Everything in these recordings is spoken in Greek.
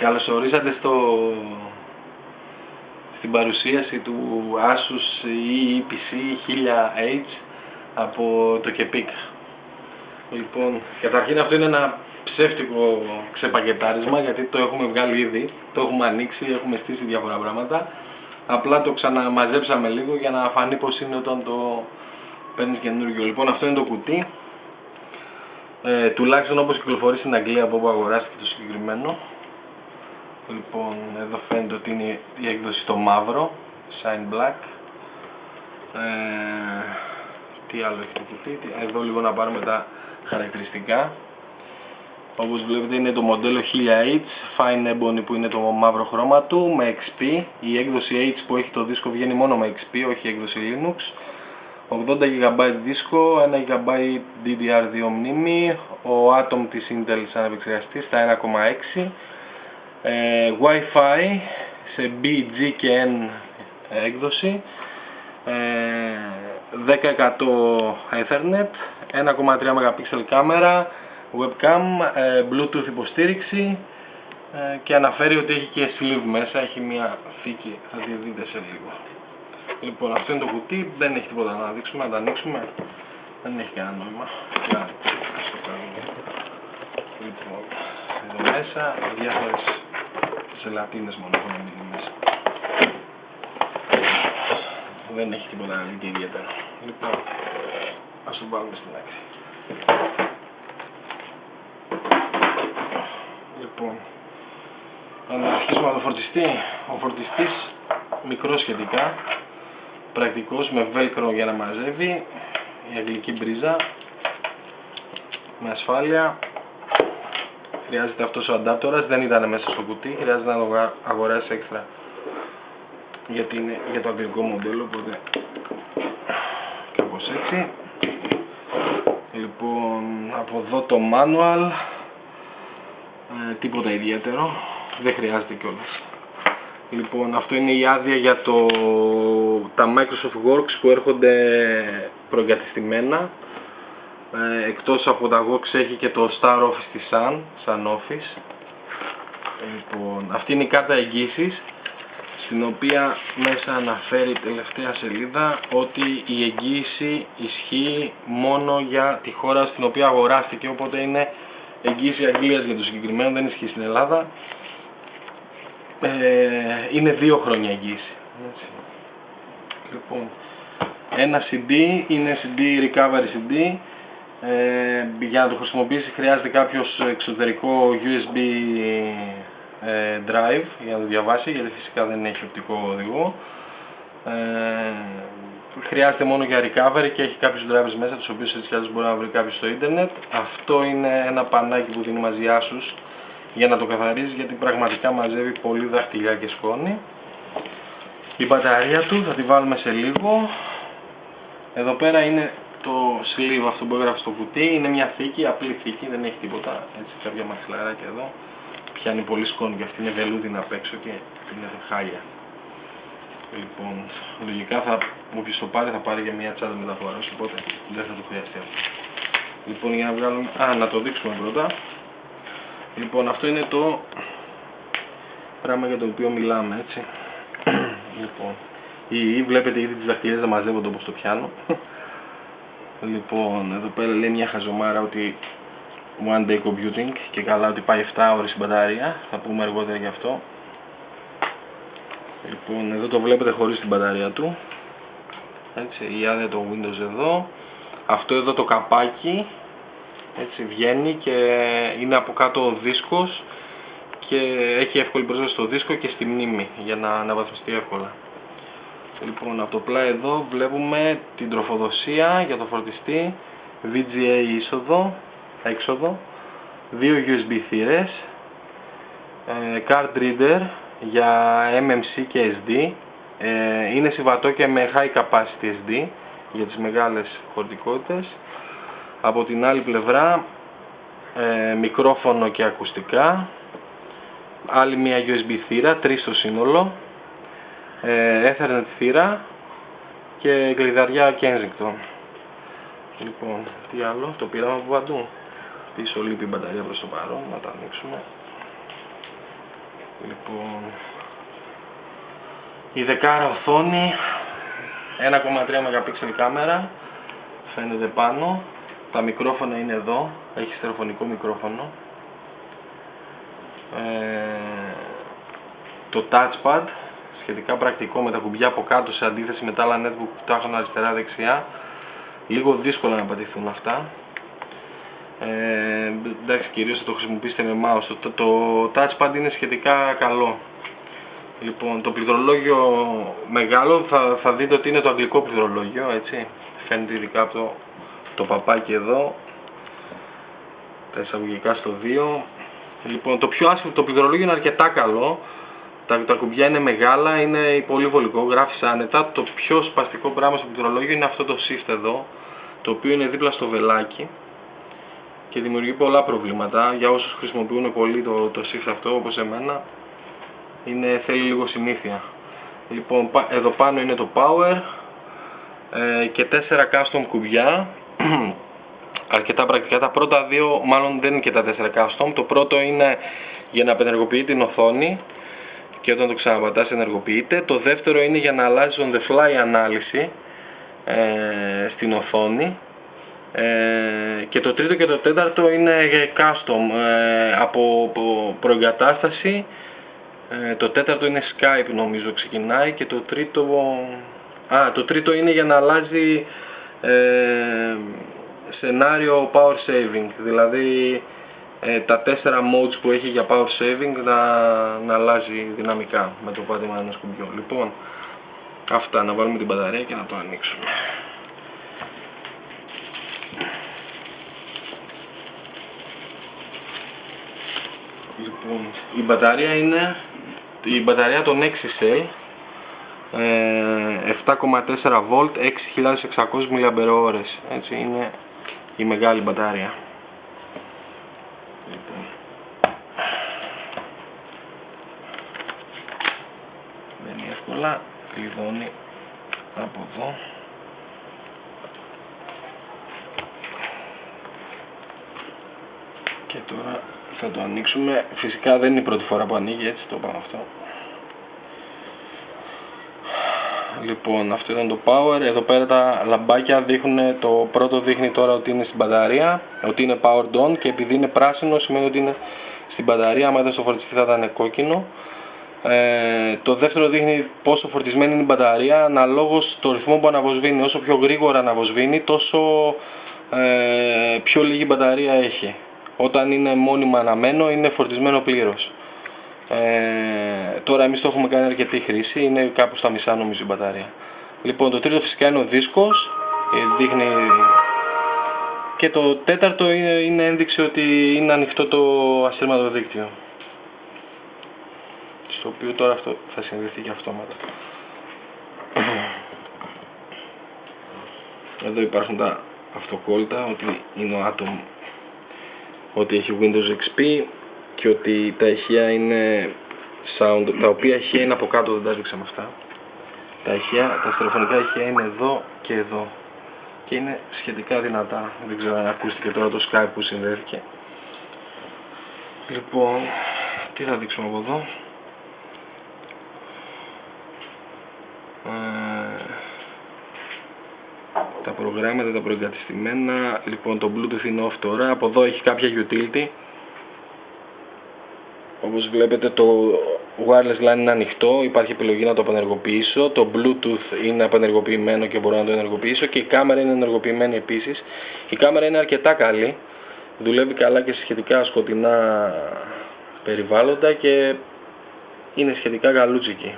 Καλώς ορίσατε στην παρουσίαση του Asus EPC 1000H από το Kepic. Λοιπόν, καταρχήν αυτό είναι ένα ψεύτικο ξεπακετάρισμα, γιατί το έχουμε βγάλει ήδη, το έχουμε ανοίξει, έχουμε στήσει διάφορα πράγματα. Απλά το ξαναμαζέψαμε λίγο για να φανεί πως είναι όταν το παίρνεις καινούργιο. Λοιπόν, αυτό είναι το κουτί. Τουλάχιστον όπως κυκλοφορεί στην Αγγλία, από όπου αγοράστηκε το συγκεκριμένο. Λοιπόν, εδώ φαίνεται ότι είναι η έκδοση στο μαύρο, Shine Black. Τι άλλο έχει το κουτί, εδώ λίγο να πάρουμε τα χαρακτηριστικά. Όπως βλέπετε είναι το μοντέλο 1000H, Fine Ebony που είναι το μαύρο χρώμα του, με XP. Η έκδοση H που έχει το δίσκο βγαίνει μόνο με XP, όχι έκδοση Linux. 80 GB δίσκο, 1 GB DDR2 μνήμη, ο Atom της Intel σαν επεξεργαστή στα 1,6. Wi-Fi σε B, G και N έκδοση, 10% Ethernet, 1,3 MP κάμερα, webcam, Bluetooth υποστήριξη, και αναφέρει ότι έχει και sleeve μέσα, έχει μια θήκη, θα τη δείτε σε λίγο. Λοιπόν, αυτό είναι το κουτί, δεν έχει τίποτα να δείξουμε, να το ανοίξουμε, δεν έχει κανένα νόημα. Λοιπόν, εδώ μέσα διάφορες ζελατίνες μόνο έχουν μείνει μέσα. Δεν έχει τίποτα να δει ιδιαίτερα. Λοιπόν, ας το βάλουμε στην άκρη. Λοιπόν, να αρχίσουμε από το φορτιστή. Ο φορτιστής μικρός σχετικά, πρακτικός, με velcro για να μαζεύει, η αγγλική μπρίζα, με ασφάλεια. Χρειάζεται αυτός ο αντάπτορας, δεν ήταν μέσα στο κουτί, χρειάζεται να το αγοράσει έξτρα, γιατί είναι για το αγγλικό μοντέλο, οπότε κάπως έτσι. Λοιπόν, από εδώ το manual, τίποτα ιδιαίτερο, δεν χρειάζεται κιόλας. Λοιπόν, αυτό είναι η άδεια για τα Microsoft Works που έρχονται προεγκατεστημένα. Εκτός από τα Works έχει και το Star Office της Sun Office. Λοιπόν, αυτή είναι η κάρτα εγγύησης, στην οποία μέσα αναφέρει τελευταία σελίδα ότι η εγγύηση ισχύει μόνο για τη χώρα στην οποία αγοράστηκε, οπότε είναι εγγύηση Αγγλίας για το συγκεκριμένο, δεν ισχύει στην Ελλάδα. Είναι 2 χρόνια εγγύηση. Λοιπόν, ένα CD είναι CD Recovery CD. Για να το χρησιμοποιήσει χρειάζεται κάποιος εξωτερικό USB drive για να το διαβάσει, γιατί φυσικά δεν έχει οπτικό οδηγό. Χρειάζεται μόνο για recovery και έχει κάποιους drivers μέσα, τους οποίους έτσι κι αλλιώς μπορεί να βρει κάποιος στο ίντερνετ. Αυτό είναι ένα πανάκι που δίνει μαζί Asus για να το καθαρίζει, γιατί πραγματικά μαζεύει πολύ δαχτυλιά και σκόνη. Η μπαταρία του θα τη βάλουμε σε λίγο. Εδώ πέρα είναι το sleeve, αυτό που έγραφε στο κουτί, είναι μια θήκη, απλή θήκη, δεν έχει τίποτα, έτσι κάποια μαξιλαράκια εδώ. Πιάνει πολύ σκόνη και αυτή είναι βελούδινη απ' έξω και είναι χάλια. Λοιπόν, λογικά όποιος το πάρει θα πάρει για μια τσάντα μεταφοράς, οπότε δεν θα το χρειαστεί αυτό. Λοιπόν, για να βγάλουμε, να το δείξουμε πρώτα. Λοιπόν, αυτό είναι το πράγμα για το οποίο μιλάμε, έτσι. Λοιπόν, βλέπετε ήδη τις δαχτυλιές να μαζεύονται όπως το πιάνω. Λοιπόν, εδώ πέρα λέει μια χαζομάρα ότι one day computing και καλά ότι πάει 7 ώρες η μπαταρία, θα πούμε αργότερα γι' αυτό. Λοιπόν, εδώ το βλέπετε χωρίς την μπαταρία του, έτσι, η άδεια το Windows εδώ. Αυτό εδώ το καπάκι, έτσι, βγαίνει και είναι από κάτω ο δίσκος και έχει εύκολη πρόσβαση στο δίσκο και στη μνήμη για να αναβαθμιστεί εύκολα. Λοιπόν, από το πλάι εδώ βλέπουμε την τροφοδοσία για το φορτιστή, VGA έξοδο, 2 USB θύρες, card reader για MMC και SD, είναι συμβατό και με high capacity SD για τις μεγάλες χωρητικότητες. Από την άλλη πλευρά μικρόφωνο και ακουστικά, άλλη μια USB θύρα, 3 στο σύνολο, Ethernet θύρα και κλειδαριά Kensington. Λοιπόν, τι άλλο, το πήραμε από παντού. Πίσω λείπει η μπαταρία προς το παρόν, να τα ανοίξουμε. Λοιπόν, η δεκάρα οθόνη, 1,3 MP κάμερα, φαίνεται πάνω. Τα μικρόφωνα είναι εδώ, έχει στερεοφωνικό μικρόφωνο. Το touchpad, σχετικά πρακτικό με τα κουμπιά από κάτω σε αντίθεση με τα άλλα netbook που τα έχουν αριστερά-δεξιά. Λίγο δύσκολα να πατηθούν αυτά. Εντάξει, κυρίως θα το χρησιμοποιήσετε με mouse. Το touchpad είναι σχετικά καλό. Λοιπόν, το πληκτρολόγιο μεγάλο θα δείτε ότι είναι το αγγλικό πληκτρολόγιο, έτσι. Φαίνεται ειδικά από το παπάκι εδώ. Τα εισαγωγικά στο 2. Λοιπόν, το πληκτρολόγιο είναι αρκετά καλό. Τα κουμπιά είναι μεγάλα, είναι πολύ βολικό, γράφει άνετα. Το πιο σπαστικό πράγμα στο πληκτρολόγιο είναι αυτό το shift εδώ, το οποίο είναι δίπλα στο βελάκι και δημιουργεί πολλά προβλήματα για όσους χρησιμοποιούν πολύ το shift αυτό, όπως εμένα. Θέλει λίγο συνήθεια. Λοιπόν, εδώ πάνω είναι το power και 4 custom κουμπιά. Αρκετά πρακτικά. Τα πρώτα δύο μάλλον δεν είναι και τα 4 custom. Το πρώτο είναι για να απενεργοποιεί την οθόνη και όταν το ξαναπατάς ενεργοποιείται. Το δεύτερο είναι για να αλλάζει on the fly ανάλυση στην οθόνη. Και το τρίτο και το τέταρτο είναι custom από προεγκατάσταση. Το τέταρτο είναι Skype νομίζω ξεκινάει και το τρίτο είναι για να αλλάζει σενάριο power saving, δηλαδή τα 4 modes που έχει για power saving να αλλάζει δυναμικά με το πάτημα ενός κουμπιού. Λοιπόν, αυτά, να βάλουμε την μπαταρία και να το ανοίξουμε. Λοιπόν, η μπαταρία των 6cell 7,4V 6600 mAh, έτσι είναι η μεγάλη μπαταρία. Λοιπόν, μπαίνει εύκολα, κλειδώνει από εδώ. Και τώρα θα το ανοίξουμε. Φυσικά δεν είναι η πρώτη φορά που ανοίγει, έτσι το είπαμε αυτό. Λοιπόν, αυτό ήταν το power. Εδώ πέρα τα λαμπάκια δείχνουν, το πρώτο δείχνει τώρα ότι είναι στην μπαταρία, ότι είναι powered on, και επειδή είναι πράσινο σημαίνει ότι είναι στην μπαταρία. Άμα ήταν στο φορτιστή θα ήταν κόκκινο. Το δεύτερο δείχνει πόσο φορτισμένη είναι η μπαταρία αναλόγως το ρυθμό που αναβοσβήνει. Όσο πιο γρήγορα αναβοσβήνει, τόσο πιο λίγη μπαταρία έχει. Όταν είναι μόνιμα αναμένο είναι φορτισμένο πλήρως. Τώρα εμείς το έχουμε κάνει αρκετή χρήση, είναι κάπου στα μισά νομίζω η μπαταρία. Λοιπόν, το τρίτο φυσικά είναι ο δίσκος, δείχνει, και το τέταρτο είναι ένδειξη ότι είναι ανοιχτό το ασύρματο δίκτυο, στο οποίο τώρα αυτό θα συνδεθεί και αυτόματα. Εδώ υπάρχουν τα αυτοκόλλητα, ότι είναι ο Atom, ότι έχει Windows XP και ότι τα ηχεία είναι sound, τα οποία ηχεία είναι από κάτω, δεν τα έδειξα με αυτά. Τα στερεοφωνικά ηχεία είναι εδώ και εδώ και είναι σχετικά δυνατά. Δεν ξέρω αν ακούστηκε τώρα το Skype που συνδέθηκε. Λοιπόν, τι θα δείξουμε από εδώ. Τα προγράμματα, τα προεγκατεστημένα. Λοιπόν, το Bluetooth είναι off τώρα. Από εδώ έχει κάποια utility. Όπως βλέπετε το wireless LAN είναι ανοιχτό, υπάρχει επιλογή να το απενεργοποιήσω. Το Bluetooth είναι απενεργοποιημένο και μπορώ να το ενεργοποιήσω, και η κάμερα είναι ενεργοποιημένη επίσης. Η κάμερα είναι αρκετά καλή, δουλεύει καλά και σε σχετικά σκοτεινά περιβάλλοντα και είναι σχετικά καλούτσικη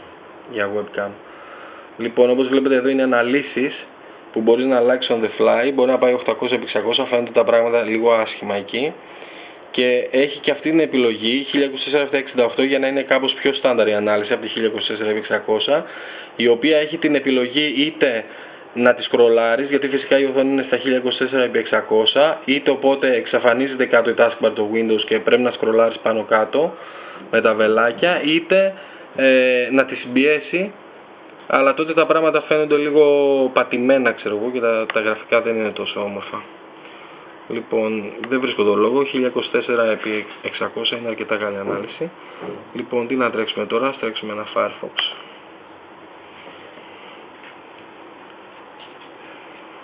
για webcam. Λοιπόν, όπως βλέπετε εδώ είναι αναλύσεις που μπορεί να αλλάξει on the fly, μπορεί να πάει 800x600, φαίνονται τα πράγματα λίγο άσχημα εκεί. Και έχει και αυτή την επιλογή 1468 για να είναι κάπως πιο στάνταρ η ανάλυση από τη 1400x600, η οποία έχει την επιλογή είτε να τη σκρολάρεις, γιατί φυσικά η οθόνη είναι στα 1400x600, είτε οπότε εξαφανίζεται κάτω η taskbar το Windows και πρέπει να σκρολάρεις πάνω κάτω με τα βελάκια, είτε να τη συμπιέσει, αλλά τότε τα πράγματα φαίνονται λίγο πατημένα, ξέρω εγώ, και τα γραφικά δεν είναι τόσο όμορφα. Λοιπόν, δεν βρίσκω το λόγο, 1024x600 είναι αρκετά καλή ανάλυση. Λοιπόν, τι να τρέξουμε τώρα, ας τρέξουμε ένα Firefox.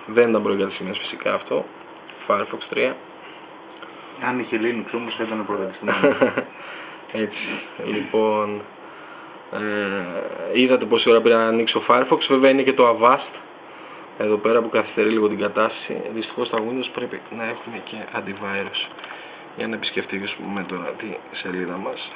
Δεν ήταν προεργατισμένος φυσικά αυτό, Firefox 3. Αν είχε Linux όμως θα ήταν προεργατισμένο. Έτσι, λοιπόν, είδατε πόση ώρα πήρα να ανοίξω Firefox, βέβαια είναι και το Avast εδώ πέρα που καθυστερεί λίγο την κατάσταση. Δυστυχώς στα Windows πρέπει να έχουμε και antivirus για να επισκεφτούμε τώρα τη σελίδα μας.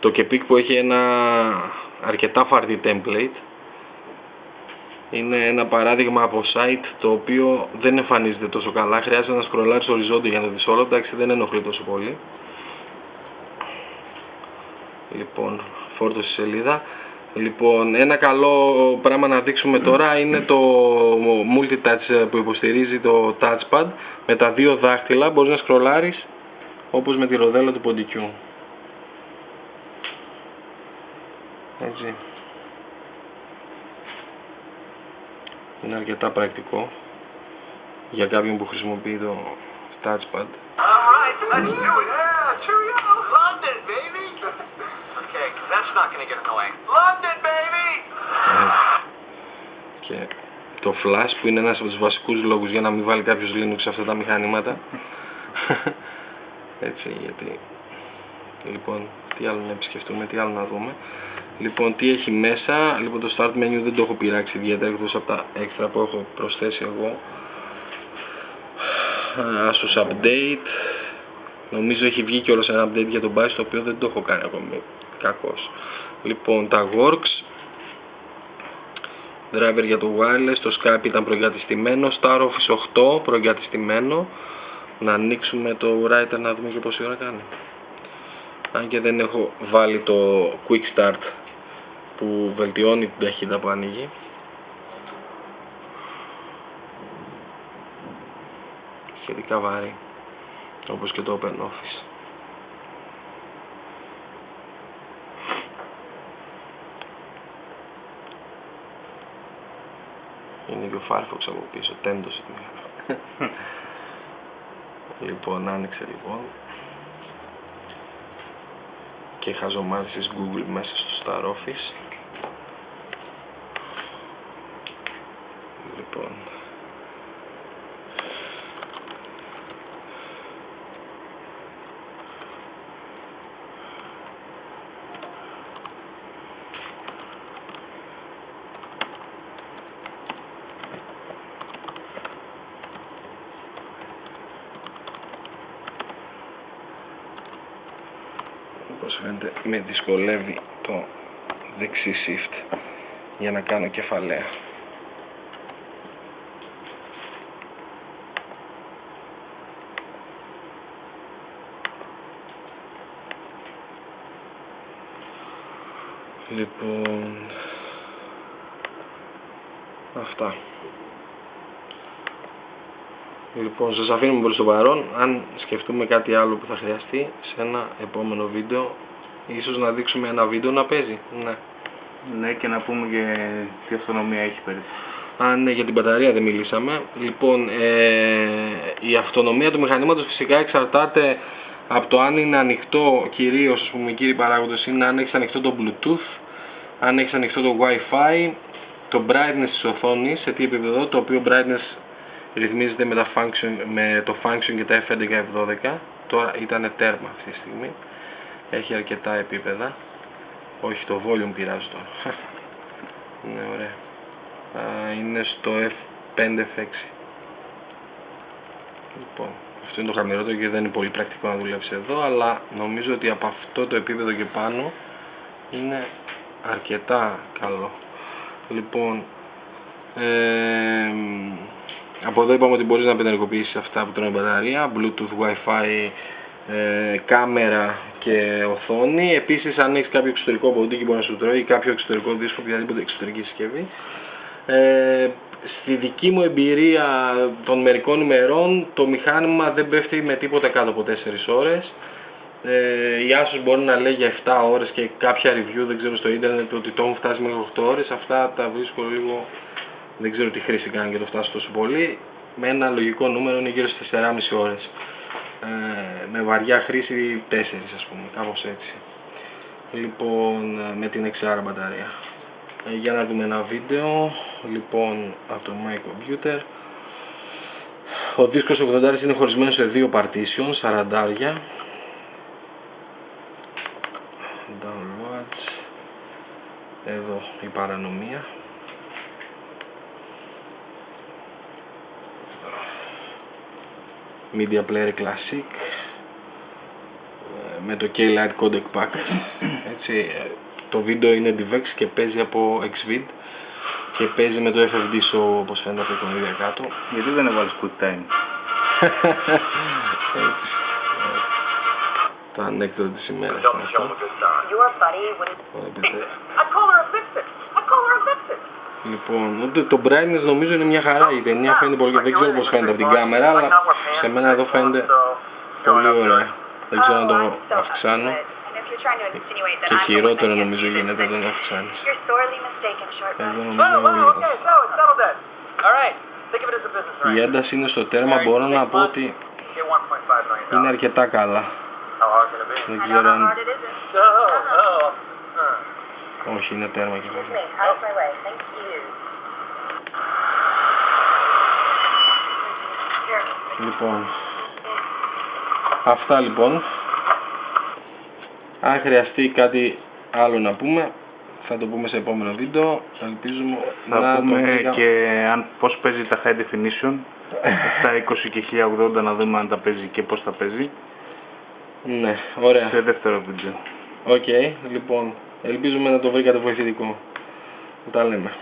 Το Kepic που έχει ένα αρκετά φαρδί template είναι ένα παράδειγμα από site το οποίο δεν εμφανίζεται τόσο καλά, χρειάζεται να σκρολάρεις οριζόντια για να το δεις όλο, εντάξει δεν ενοχλεί τόσο πολύ. Λοιπόν, φόρτωση σελίδα. Λοιπόν, ένα καλό πράγμα να δείξουμε τώρα είναι το multitouch που υποστηρίζει το touchpad. Με τα δύο δάχτυλα μπορείς να σκρολάρεις όπως με τη ροδέλα του ποντικού. Έτσι. Είναι αρκετά πρακτικό για κάποιον που χρησιμοποιεί το touchpad. Και το flash που είναι ένας από τους βασικούς λόγους για να μην βάλει κάποιος Linux σε αυτά τα μηχανήματα. Έτσι, γιατί... Λοιπόν, τι άλλο να επισκεφτούμε, τι άλλο να δούμε. Λοιπόν, τι έχει μέσα. Λοιπόν, το start menu δεν το έχω πειράξει ιδιαίτερα εκτός από τα έξτρα που έχω προσθέσει εγώ. Asus update. Νομίζω έχει βγει και όλος ένα update για τον BIOS, το οποίο δεν το έχω κάνει ακόμη. Κακός. Λοιπόν, τα works. Driver για το wireless. Το Skype ήταν προεγκατεστημένο. Star Office 8 προεγκατεστημένο. Να ανοίξουμε το writer να δούμε και πόση ώρα κάνει. Αν και δεν έχω βάλει το Quick Start που βελτιώνει την ταχύτητα που ανοίγει. Σχετικά βαρύ, όπως και το OpenOffice. Είναι και ο Firefox από πίσω, τέντωσε τη μηχανή. Λοιπόν, άνοιξε λοιπόν. Και χαζομάρες Google μέσα στο Star Office. Λοιπόν, όπως φαίνεται με δυσκολεύει το δεξί shift για να κάνω κεφαλαία. Λοιπόν, αυτά. Λοιπόν, σας αφήνουμε προς το παρόν. Αν σκεφτούμε κάτι άλλο που θα χρειαστεί σε ένα επόμενο βίντεο, ίσως να δείξουμε ένα βίντεο να παίζει. Ναι. Ναι, και να πούμε και τι αυτονομία έχει πέρυσι. Ναι, για την μπαταρία δεν μιλήσαμε. Λοιπόν, η αυτονομία του μηχανήματος φυσικά εξαρτάται από το αν είναι ανοιχτό, κυρίως ας πούμε οι κύριοι παράγοντες είναι αν έχεις ανοιχτό το Bluetooth, αν έχεις ανοιχτό το Wi-Fi, το brightness της οθόνης, σε τι επίπεδο, το οποίο brightness ρυθμίζεται με το function και τα F11 F12. Τώρα ήταν τέρμα αυτή τη στιγμή. Έχει αρκετά επίπεδα. Όχι, το volume πειράζω τώρα. Ναι, ωραία. Είναι στο F5 F6. Λοιπόν, αυτό είναι το χαμηλότερο και δεν είναι πολύ πρακτικό να δουλέψει εδώ, αλλά νομίζω ότι από αυτό το επίπεδο και πάνω είναι αρκετά καλό. Λοιπόν, από εδώ είπαμε ότι μπορείς να πενεργοποιήσεις αυτά που τρώνε μπαταρία, Bluetooth, Wi-Fi, κάμερα και οθόνη. Επίσης, αν έχεις κάποιο εξωτερικό ποντίκι μπορεί να σου τρώει ή κάποιο εξωτερικό δίσκο, οποιαδήποτε εξωτερική συσκευή. Στη δική μου εμπειρία των μερικών ημερών, το μηχάνημα δεν πέφτει με τίποτα κάτω από 4 ώρες. Η Asus μπορεί να λέει για 7 ώρες και κάποια review, δεν ξέρω, στο ίντερνετ ότι το έχουν φτάσει μέχρι 8 ώρες. Αυτά τα βρίσκω λίγο, δεν ξέρω τι χρήση κάνει και το φτάσει τόσο πολύ. Με ένα λογικό νούμερο είναι γύρω στις 4,5 ώρες. Με βαριά χρήση 4, ας πούμε, κάπως έτσι. Λοιπόν, με την 6 μπαταρία. Για να δούμε ένα βίντεο. Λοιπόν, από το My Computer. Ο δίσκος 80 είναι χωρισμένος σε 2 partition, 40. Downloads. Εδώ η παρανομία. Media Player Classic. Με το K-Lite Codec Pack. Έτσι, το βίντεο είναι DivX και παίζει από Xvid. Και παίζει με το FFD Show, όπως φαίνεται από το ίδιο κάτω. Γιατί δεν έβαλες QuickTime? Το ανέκδοτο της ημέρας. Λοιπόν, το brightness νομίζω είναι μια χαρά. Η ταινία φαίνεται πολύ, δεν ξέρω πώς φαίνεται από την κάμερα, αλλά σε μένα εδώ φαίνεται πολύ ωραία. Δεν ξέρω να το αυξάνω. Και χειρότερο νομίζω γίνεται όταν το αυξάνεις. Εδώ νομίζω είναι λίγο. Η ένταση είναι στο τέρμα, μπορώ να πω ότι είναι αρκετά καλά. Δεν ξέρω αν... Όχι, είναι τέρμα και αυτό. Λοιπόν, αυτά λοιπόν. Αν χρειαστεί κάτι άλλο να πούμε, θα το πούμε σε επόμενο βίντεο. Ελπίζουμε θα πούμε και αν πώς παίζει τα high definition, 720 και 1080, να δούμε αν τα παίζει και πώς τα παίζει. Ναι, ωραία. Σε δεύτερο βίντεο. Οκ, λοιπόν, ελπίζουμε να το βρήκατε βοηθητικό. Τα λέμε.